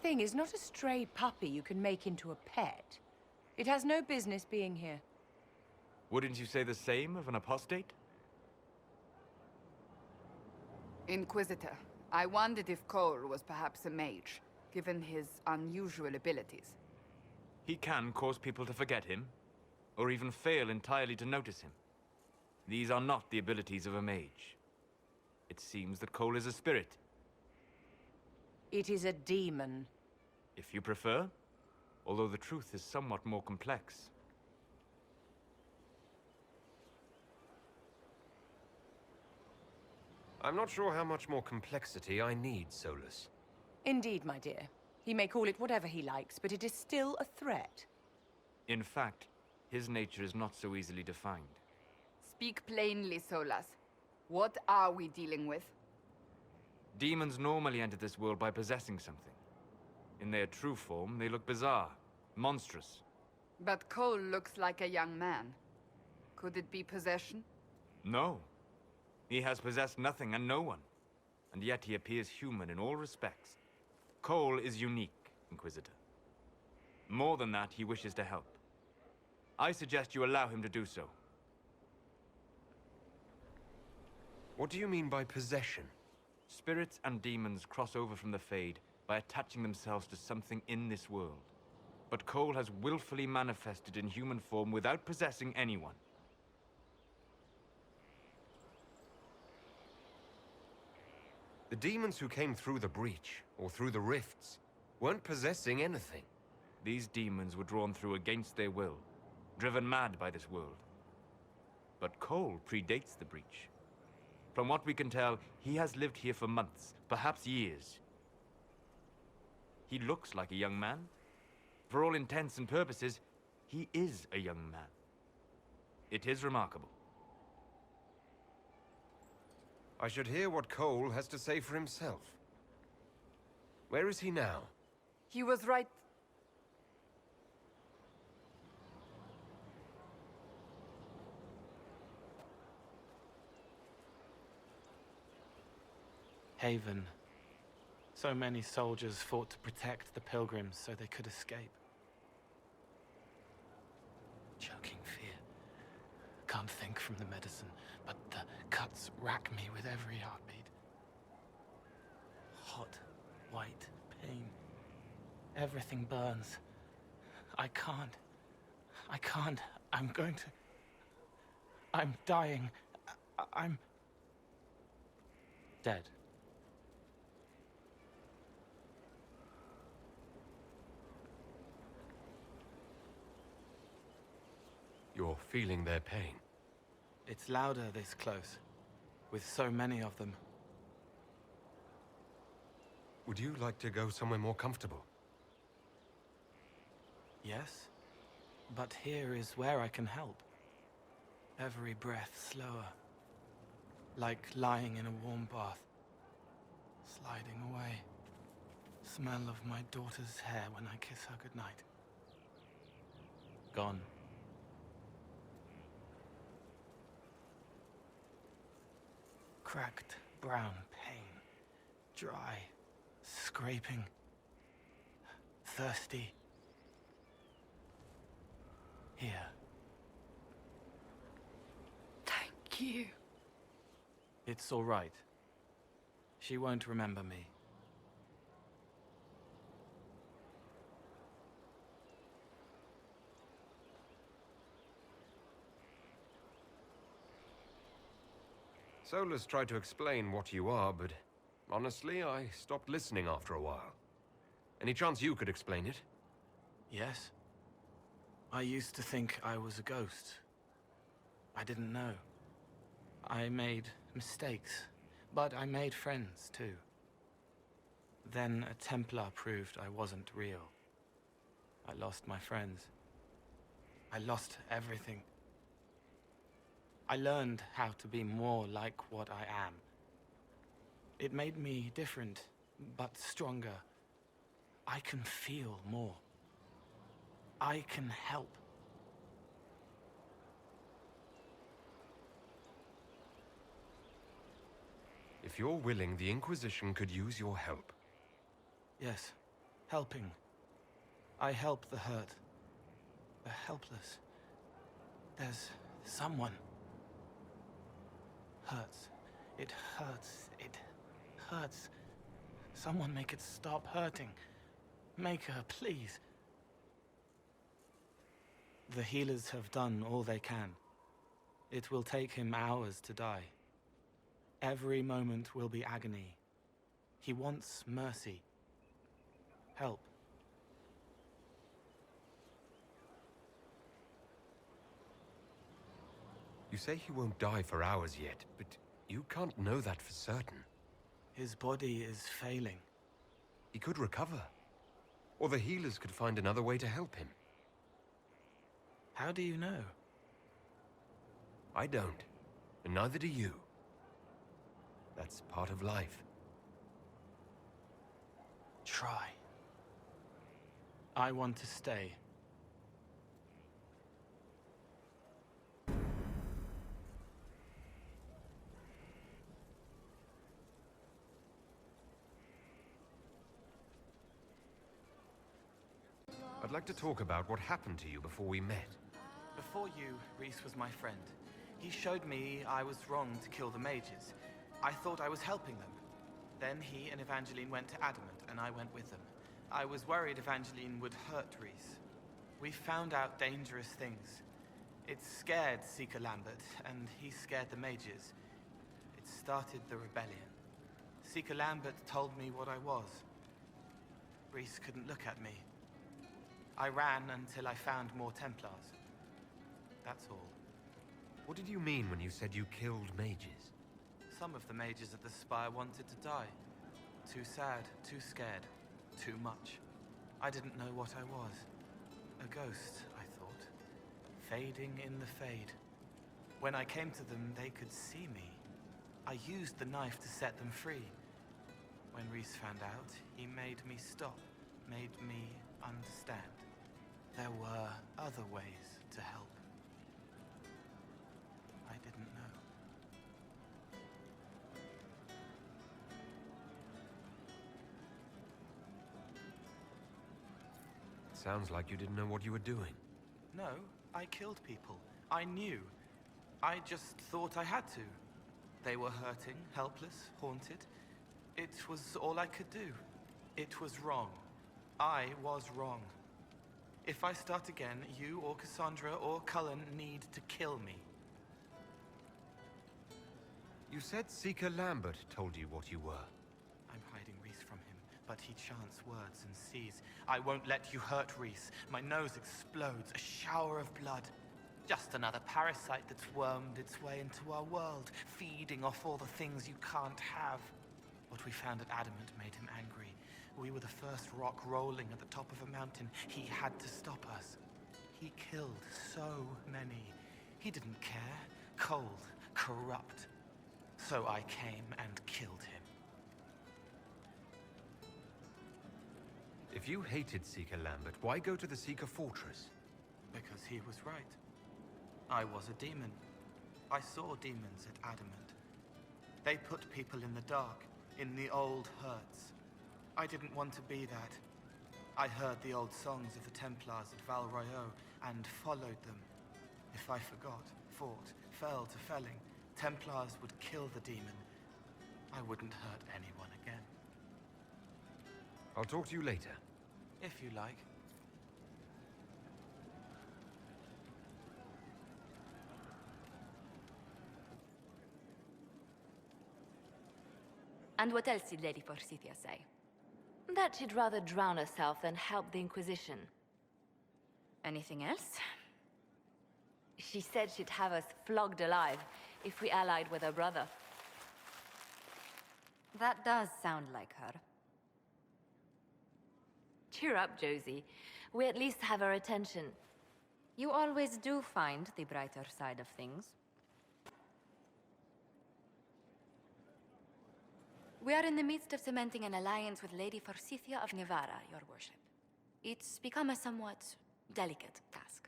thing is not a stray puppy you can make into a pet. It has no business being here. Wouldn't you say the same of an apostate? Inquisitor, I wondered if Cole was perhaps a mage, given his unusual abilities. He can cause people to forget him, or even fail entirely to notice him. These are not the abilities of a mage. It seems that Cole is a spirit. It is a demon. If you prefer, although the truth is somewhat more complex. I'm not sure how much more complexity I need, Solus. Indeed, my dear. He may call it whatever he likes, but it is still a threat. In fact, his nature is not so easily defined. Speak plainly, Solas. What are we dealing with? Demons normally enter this world by possessing something. In their true form, they look bizarre, monstrous. But Cole looks like a young man. Could it be possession? No. He has possessed nothing and no one. And yet he appears human in all respects. Cole is unique, Inquisitor. More than that, he wishes to help. I suggest you allow him to do so. What do you mean by possession? Spirits and demons cross over from the Fade by attaching themselves to something in this world. But Cole has willfully manifested in human form without possessing anyone. The demons who came through the breach, or through the rifts, weren't possessing anything. These demons were drawn through against their will, driven mad by this world. But Cole predates the breach. From what we can tell, he has lived here for months, perhaps years. He looks like a young man. For all intents and purposes, he is a young man. It is remarkable. I should hear what Cole has to say for himself. Where is he now? He was right. Haven. So many soldiers fought to protect the pilgrims so they could escape. Choking fear. Can't think from the medicine, but the cuts rack me with every heartbeat. Hot, white pain. Everything burns. I can't. I'm going to... I'm dying. I'm... dead. You're feeling their pain. It's louder this close, with so many of them. Would you like to go somewhere more comfortable? Yes, but here is where I can help. Every breath slower, like lying in a warm bath, sliding away. Smell of my daughter's hair when I kiss her goodnight. Gone. Cracked brown pain, dry, scraping, thirsty. Here. Thank you. It's all right. She won't remember me. Solus tried to explain what you are, but honestly, I stopped listening after a while. Any chance you could explain it? Yes? I used to think I was a ghost. I didn't know. I made mistakes, but I made friends too. Then a Templar proved I wasn't real. I lost my friends. I lost everything. I learned how to be more like what I am. It made me different, but stronger. I can feel more. I can help. If you're willing, the Inquisition could use your help. Yes, Helping. I help the hurt. The helpless. There's someone. Hurts. It hurts. It hurts. Someone make it stop hurting. Make her, please. The healers have done all they can. It will take him hours to die. Every moment will be agony. He wants mercy. Help. You say he won't die for hours yet, but you can't know that for certain. His body is failing. He could recover. Or the healers could find another way to help him. How do you know? I don't. And neither do you. That's part of life. Try. I want to stay. I'd like to talk about what happened to you before we met. Before you, Reese was my friend. He showed me I was wrong to kill the mages. I thought I was helping them. Then he and Evangeline went to Adamant, and I went with them. I was worried Evangeline would hurt Reese. We found out dangerous things. It scared Seeker Lambert, and he scared the mages. It started the rebellion. Seeker Lambert told me what I was. Reese couldn't look at me. I ran until I found more Templars. That's all. What did you mean when you said you killed mages? Some of the mages at the Spire wanted to die. Too sad, too scared, too much. I didn't know what I was. A ghost, I thought. Fading in the fade. When I came to them, they could see me. I used the knife to set them free. When Reese found out, he made me stop, made me understand. There were other ways to help. I didn't know. Sounds like you didn't know what you were doing. No, I killed people. I knew. I just thought I had to. They were hurting, helpless, haunted. It was all I could do. It was wrong. I was wrong. If I start again, you or Cassandra or Cullen need to kill me. You said Seeker Lambert told you what you were. I'm hiding Reese from him, but he chants words and sees. I won't let you hurt Reese. My nose explodes, a shower of blood. Just another parasite that's wormed its way into our world, feeding off all the things you can't have. What we found at Adamant made him angry. We were the first rock rolling at the top of a mountain. He had to stop us. He killed so many. He didn't care. Cold, corrupt. So I came and killed him. If you hated Seeker Lambert, why go to the Seeker Fortress? Because he was right. I was a demon. I saw demons at Adamant. They put people in the dark, in the old hurts. I didn't want to be that. I heard the old songs of the Templars at Val Royeaux and followed them. If I forgot, fought, fell to felling, Templars would kill the demon. I wouldn't hurt anyone again. I'll talk to you later. If you like. And what else did Lady Forsythia say? That she'd rather drown herself than help the Inquisition. Anything else? She said she'd have us flogged alive if we allied with her brother. That does sound like her. Cheer up, Josie. We at least have her attention. You always do find the brighter side of things. We are in the midst of cementing an alliance with Lady Forsythia of Navarra, your worship. It's become a somewhat delicate task.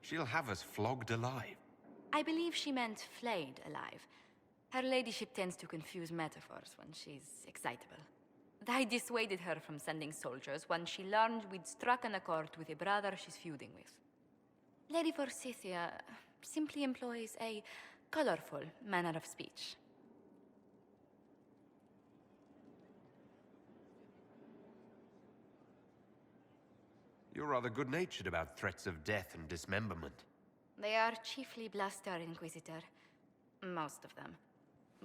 She'll have us flogged alive. I believe she meant flayed alive. Her ladyship tends to confuse metaphors when she's excitable. I dissuaded her from sending soldiers when she learned we'd struck an accord with a brother she's feuding with. Lady Forsythia simply employs a colorful manner of speech. You're rather good-natured about threats of death and dismemberment. They are chiefly bluster, Inquisitor. Most of them.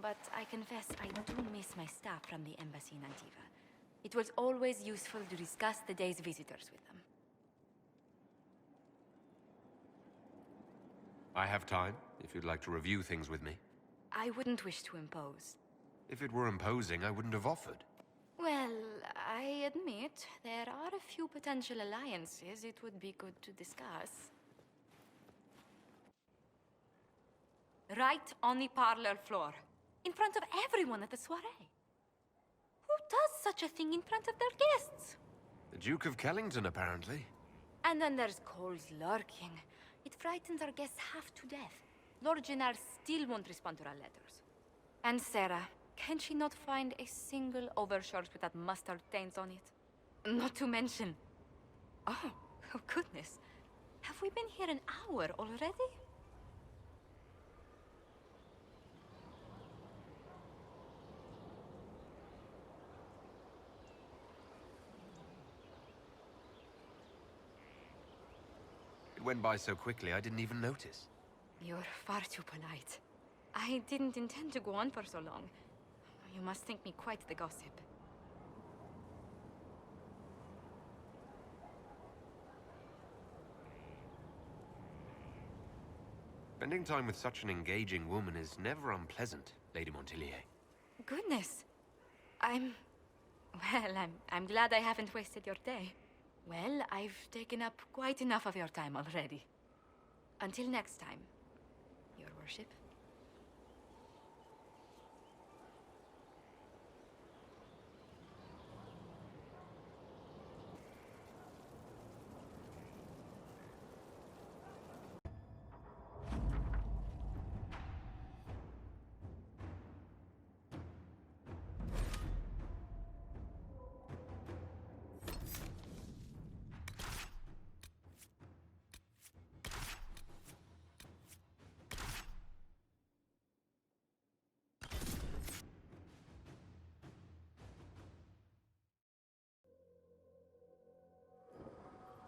But I confess I do miss my staff from the embassy in Antiva. It was always useful to discuss the day's visitors with them. I have time, if you'd like to review things with me. I wouldn't wish to impose. If it were imposing, I wouldn't have offered. Well, I admit there are a few potential alliances it would be good to discuss. Right on the parlor floor, in front of everyone at the soiree. Who does such a thing in front of their guests? The Duke of Kellington, apparently. And then there's Cole's lurking. It frightens our guests half to death. Lord Gennard still won't respond to our letters. And Sarah, can she not find a single overshirt with that mustard taint on it? Not to mention... Oh goodness. Have we been here an hour already? It went by so quickly, I didn't even notice. You're far too polite. I didn't intend to go on for so long. You must think me quite the gossip. Spending time with such an engaging woman is never unpleasant, Lady Montillier. Goodness. I'm glad I haven't wasted your day. Well, I've taken up quite enough of your time already. Until next time, Your Worship.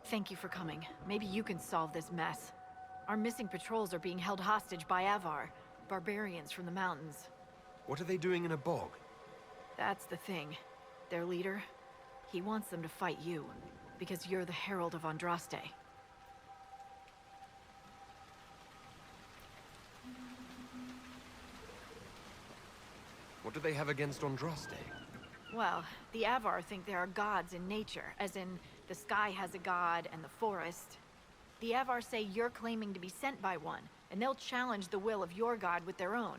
Thank you for coming. Maybe you can solve this mess. Our missing patrols are being held hostage by Avar, barbarians from the mountains. What are they doing in a bog? That's the thing. Their leader, he wants them to fight you, because you're the Herald of Andraste. What do they have against Andraste? Well, the Avar think there are gods in nature, as in the sky has a god and the forest. The Avar say you're claiming to be sent by one, and they'll challenge the will of your god with their own.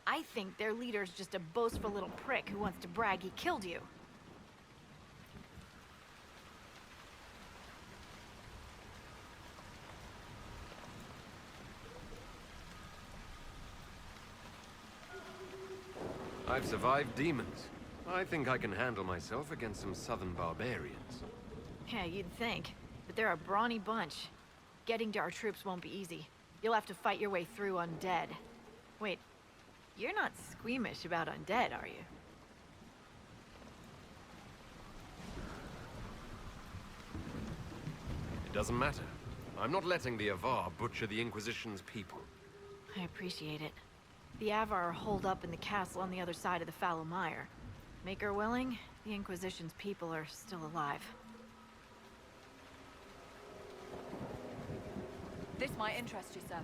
I think their leader's just a boastful little prick who wants to brag he killed you. I've survived demons. I think I can handle myself against some southern barbarians. Yeah, you'd think. But they're a brawny bunch. Getting to our troops won't be easy. You'll have to fight your way through undead. Wait, you're not squeamish about undead, are you? It doesn't matter. I'm not letting the Avar butcher the Inquisition's people. I appreciate it. The Avar are holed up in the castle on the other side of the fallow mire. Maker willing, the Inquisition's people are still alive. This might interest you, sir.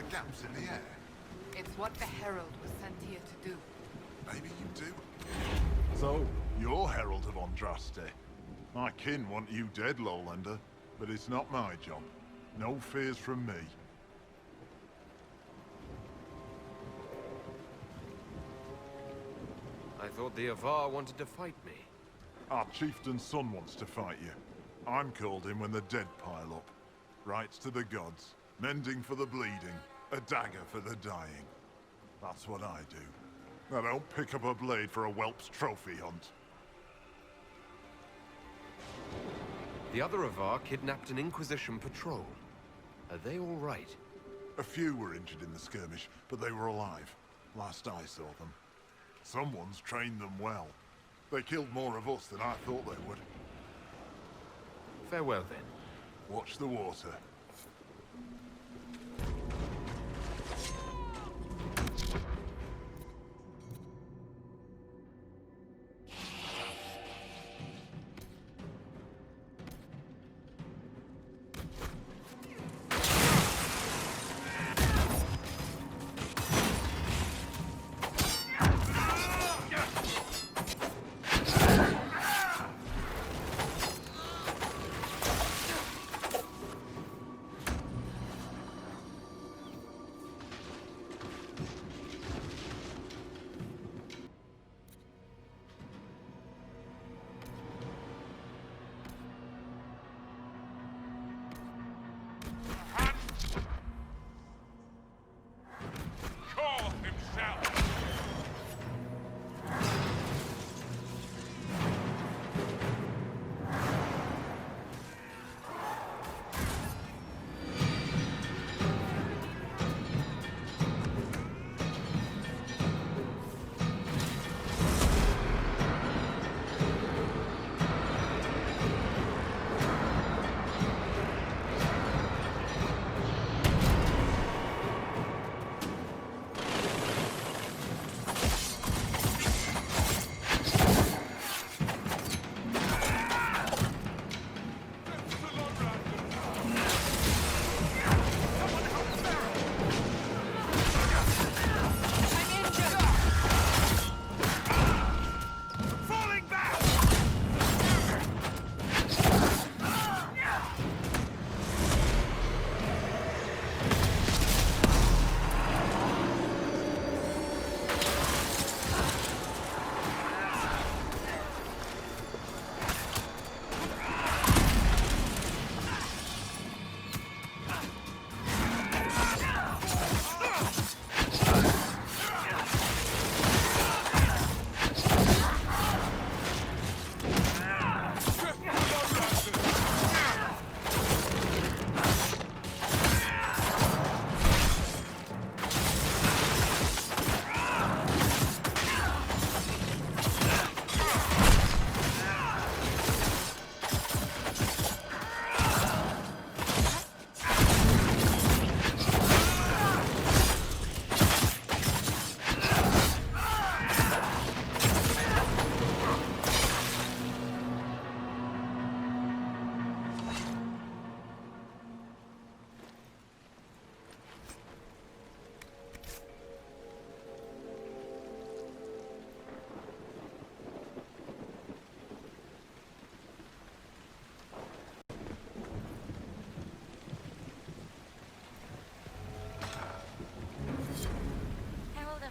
gaps in the air? It's what the Herald was sent here to do. Maybe you do. So, you're Herald of Andraste. My kin want you dead, Lowlander, but it's not my job. No fears from me. I thought the Avar wanted to fight me. Our chieftain's son wants to fight you. I'm called in when the dead pile up. Rights to the gods, mending for the bleeding, a dagger for the dying. That's what I do. I don't pick up a blade for a whelp's trophy hunt. The other Avar kidnapped an Inquisition patrol. Are they all right? A few were injured in the skirmish, but they were alive. Last I saw them. Someone's trained them well. They killed more of us than I thought they would. Farewell, then. Watch the water.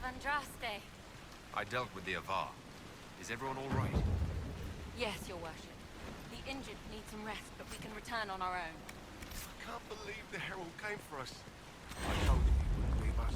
Andraste. I dealt with the Avar. Is everyone all right? Yes, your worship. The injured need some rest, but we can return on our own. I can't believe the Herald came for us. I told you he wouldn't leave us.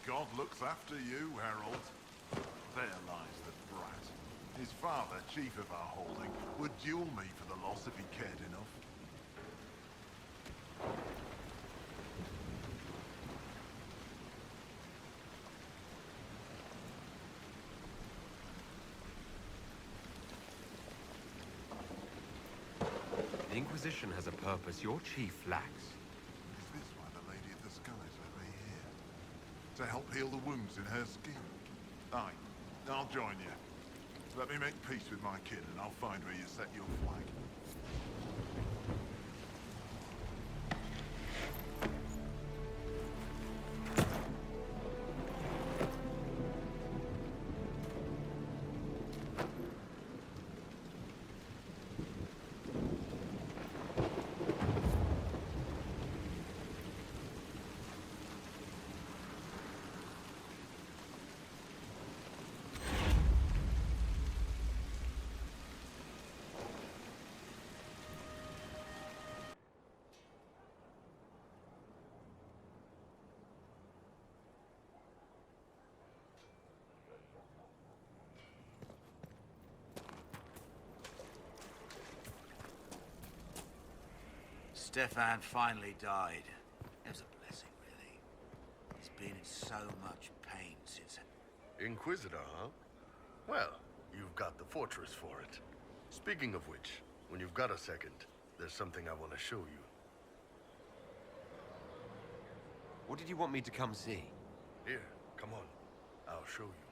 God looks after you, Herald. There lies the brat. His father, chief of our holding, would duel me for the loss if he cared enough. The Inquisition has a purpose your chief lacks. Is this why the Lady of the Skies let me here? To help heal the wounds in her skin? Aye, I'll join you. Let me make peace with my kin and I'll find where you set your flag. Stefan finally died. It was a blessing, really. He's been in so much pain since... Inquisitor, huh? Well, you've got the fortress for it. Speaking of which, when you've got a second, there's something I want to show you. What did you want me to come see? Here, come on. I'll show you.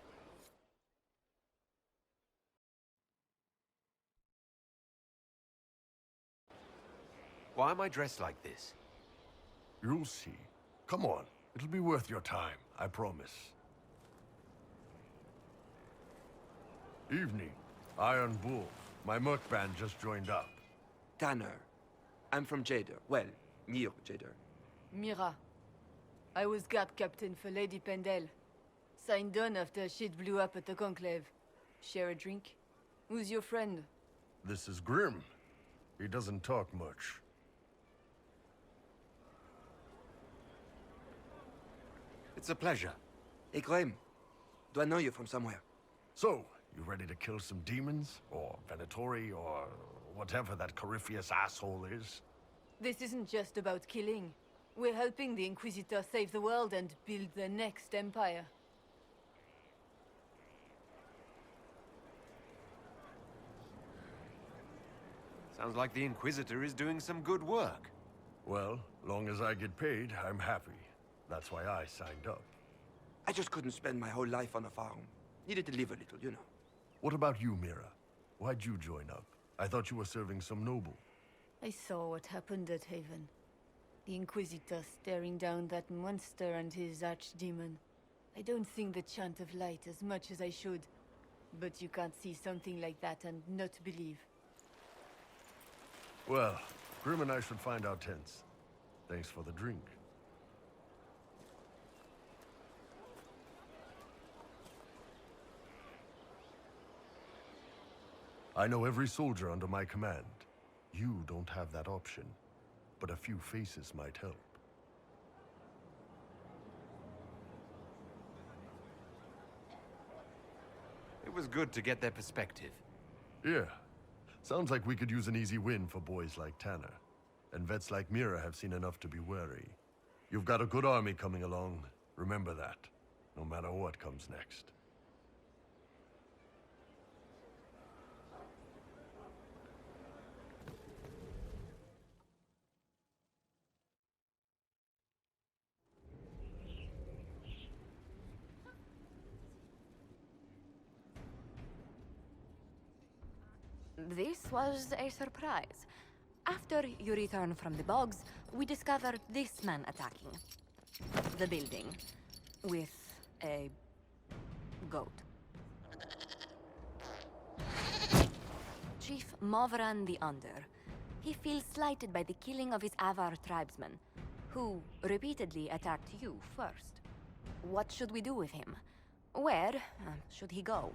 Why am I dressed like this? You'll see. Come on. It'll be worth your time, I promise. Evening. Iron Bull. My merc band just joined up. Tanner. I'm from Jader. Well, near Jader. Mira. I was guard captain for Lady Pendel. Signed on after shit blew up at the Conclave. Share a drink? Who's your friend? This is Grim. He doesn't talk much. It's a pleasure. Hey, Graham. Do I know you from somewhere? So, you ready to kill some demons? Or Venatori? Or whatever that Corypheus asshole is? This isn't just about killing. We're helping the Inquisitor save the world and build the next empire. Sounds like the Inquisitor is doing some good work. Well, long as I get paid, I'm happy. That's why I signed up. I just couldn't spend my whole life on a farm. Needed to live a little, you know. What about you, Mira? Why'd you join up? I thought you were serving some noble. I saw what happened at Haven. The Inquisitor staring down that monster and his archdemon. I don't sing the chant of light as much as I should. But you can't see something like that and not believe. Well, Grim and I should find our tents. Thanks for the drink. I know every soldier under my command. You don't have that option, but a few faces might help. It was good to get their perspective. Yeah. Sounds like we could use an easy win for boys like Tanner. And vets like Mira have seen enough to be wary. You've got a good army coming along. Remember that, no matter what comes next. This was a surprise. After you return from the bogs, we discovered this man attacking the building with a goat. Chief Movran the Under. He feels slighted by the killing of his Avar tribesmen, who repeatedly attacked you first. What should we do with him? Where should he go?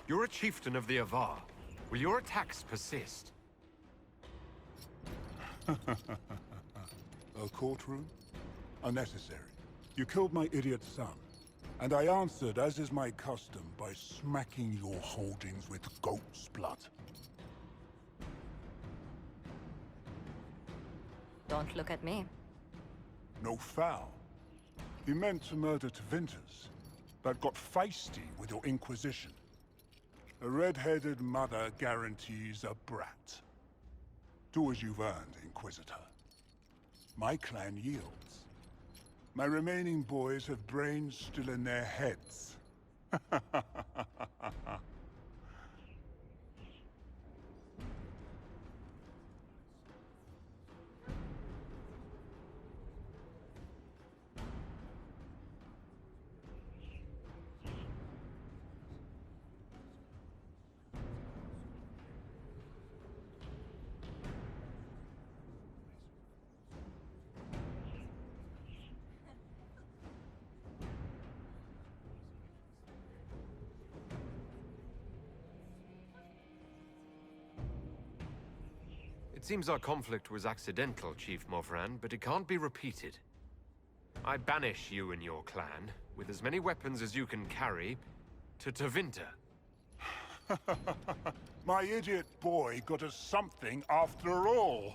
You're a chieftain of the Avar. Will your attacks persist? A courtroom? Unnecessary. You killed my idiot son, and I answered, as is my custom, by smacking your holdings with goat's blood. Don't look at me. No foul. You meant to murder Tevinters, but got feisty with your inquisition. A red-headed mother guarantees a brat. Do as you've earned, Inquisitor. My clan yields. My remaining boys have brains still in their heads. It seems our conflict was accidental, Chief Morvran, but it can't be repeated. I banish you and your clan, with as many weapons as you can carry, to Tevinter. My idiot boy got us something after all.